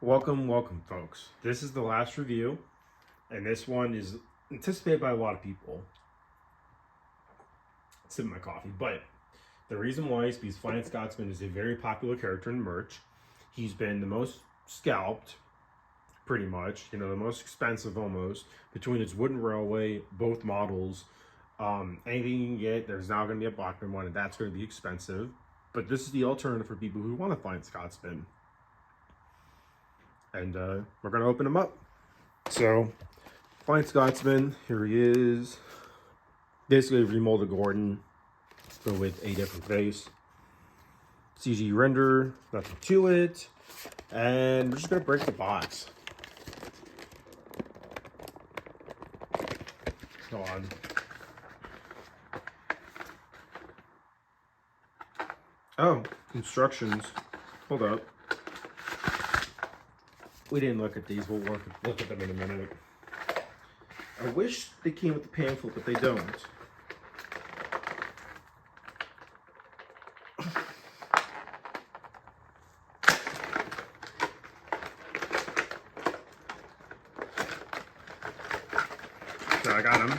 Welcome, folks. This is the last review, and this one is anticipated by a lot of people. Sipping my coffee, but the reason why is because Flying Scotsman is a very popular character in merch. He's been the most scalped, pretty much. You know, the most expensive almost between his wooden railway, both models. Anything you can get, there's now going to be a Blackman one, and that's going to be expensive. But this is the alternative for people who want to find Scotsman. And we're going to open him up. So, Flying Scotsman, here he is. Basically, remolded Gordon, but with a different face. CG render, nothing to it. And we're just going to break the box. Go on. Oh, instructions. Hold up. We didn't look at these. We'll look at them in a minute. I wish they came with the pamphlet, but they don't. So I got them.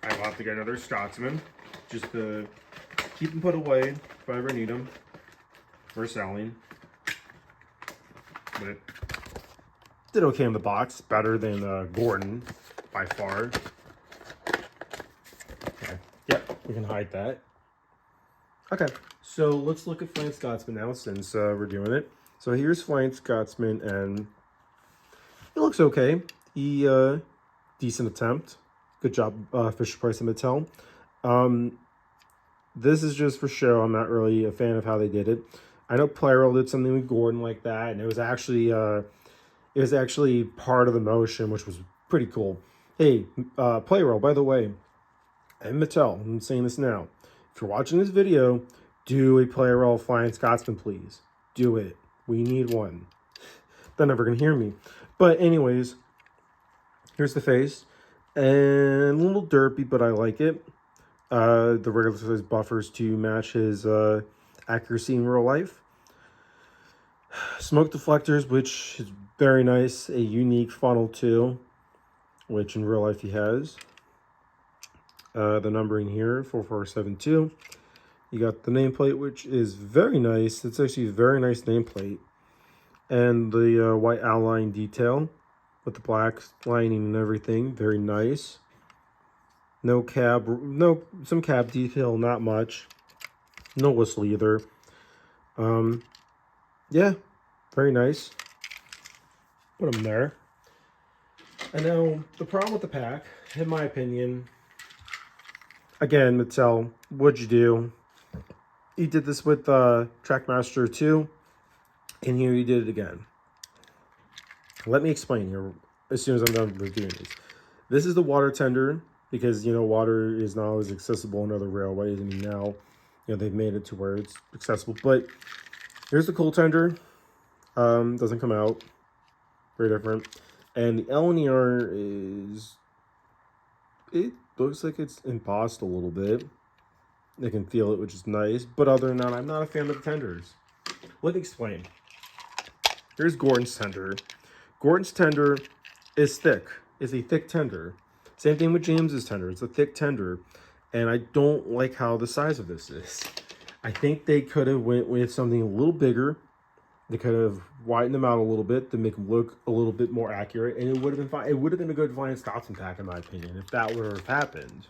I'll have to get another Scotsman, just to keep them put away if I ever need them for selling. But did okay in the box, better than Gordon by far. Okay, yep, we can hide that. Okay, so let's look at Flying Scotsman now since we're doing it. So here's Flying Scotsman, and he looks okay. He decent attempt. Good job, Fisher-Price and Mattel. This is just for show. I'm not really a fan of how they did it. I know Playroll did something with Gordon like that, and it was actually part of the motion, which was pretty cool. Hey, Playroll, by the way, and Mattel, I'm saying this now. If you're watching this video, do a Playroll Flying Scotsman, please. Do it. We need one. They're never gonna hear me. But anyways, here's the face. And a little derpy, but I like it. The regular size buffers to match his accuracy in real life. Smoke deflectors, which is very nice. A unique funnel too, which in real life he has. The numbering here, 4472. You got the nameplate, which is very nice. It's actually a very nice nameplate. And the white outline detail with the black lining and everything. Very nice. No cab, some cab detail, not much. No whistle either. Yeah, very nice. Put them there. And now, the problem with the pack, in my opinion, again, Mattel, what'd you do? You did this with Trackmaster 2, and here you did it again. Let me explain here as soon as I'm done with doing this. This is the water tender, because, you know, water is not always accessible in other railways. I mean, now, you know, they've made it to where it's accessible. But here's the cool tender. Doesn't come out. Very different. And the LNER is... It looks like it's embossed a little bit. I can feel it, which is nice. But other than that, I'm not a fan of the tenders. Let me explain. Here's Gordon's tender. Gordon's tender is thick. It's a thick tender. Same thing with James's tender. It's a thick tender. And I don't like how the size of this is. I think they could have went with something a little bigger. They could have widened them out a little bit to make them look a little bit more accurate. And it would have been fine. It would have been a good Flying Scotsman pack, in my opinion, if that would have happened.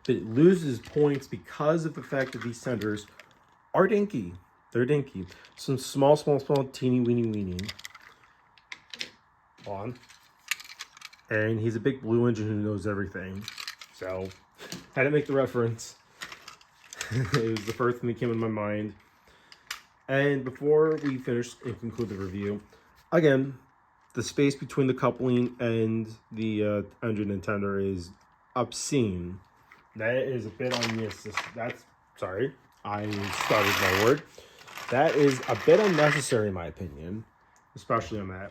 But it loses points because of the fact that these tenders are dinky. They're dinky. Some small, teeny, weeny. On. And he's a big blue engine who knows everything. So, had to make the reference. It was the first thing that came in my mind. And before we finish and conclude the review, again, the space between the coupling and the engine and tender is obscene. That is a bit on this. Sorry, I started my word. That is a bit unnecessary, in my opinion, especially on that.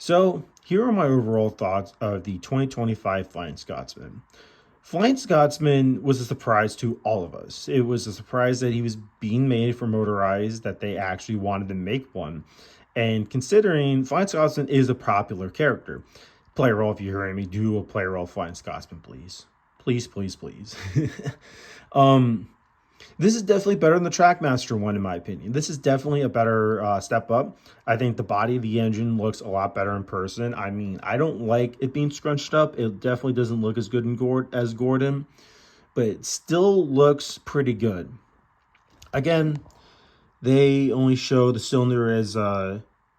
So here are my overall thoughts of the 2025 Flying Scotsman. Flying Scotsman was a surprise to all of us. It was a surprise that he was being made for Motorized, that they actually wanted to make one. And considering Flying Scotsman is a popular character, play role, if you're hearing me, do a play role Flying Scotsman, please. Please, please, please. um, this is definitely better than the Trackmaster one, in my opinion. This is definitely a better step up. I think the body of the engine looks a lot better in person. I mean, I don't like it being scrunched up. It definitely doesn't look as good as Gordon, but it still looks pretty good. Again, they only show the cylinder as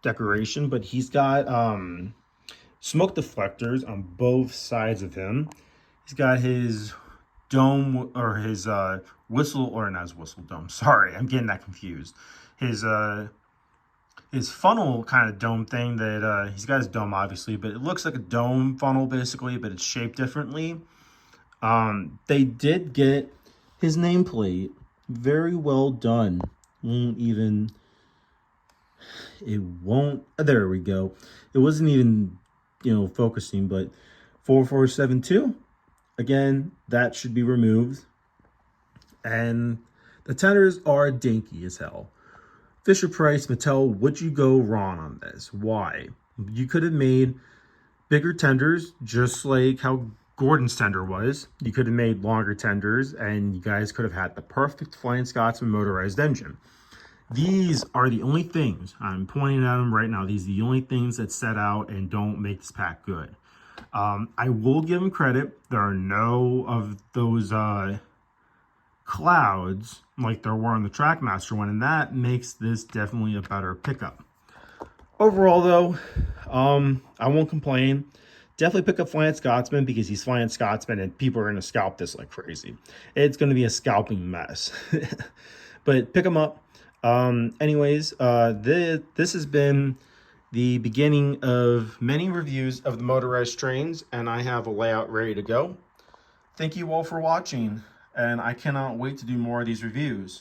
decoration, but he's got smoke deflectors on both sides of him. He's got his dome, or his whistle, or not his whistle dome. Sorry, I'm getting that confused. His funnel kind of dome thing that he's got his dome obviously, but it looks like a dome funnel basically, but it's shaped differently. They did get his nameplate. Very well done. There we go. It wasn't even, focusing, but 4472. Again, that should be removed. And the tenders are dinky as hell. Fisher Price, Mattel, would you go wrong on this? Why? You could have made bigger tenders, just like how Gordon's tender was. You could have made longer tenders, and you guys could have had the perfect Flying Scotsman motorized engine. These are the only things, I'm pointing at them right now, these are the only things that set out and don't make this pack good. I will give them credit. There are no of those clouds like there were on the Trackmaster one, and that makes this definitely a better pickup. Overall, though, I won't complain. Definitely pick up Flying Scotsman because he's Flying Scotsman and people are going to scalp this like crazy. It's going to be a scalping mess. But pick them up. Anyways, this has been the beginning of many reviews of the motorized trains, and I have a layout ready to go. Thank you all for watching, and I cannot wait to do more of these reviews.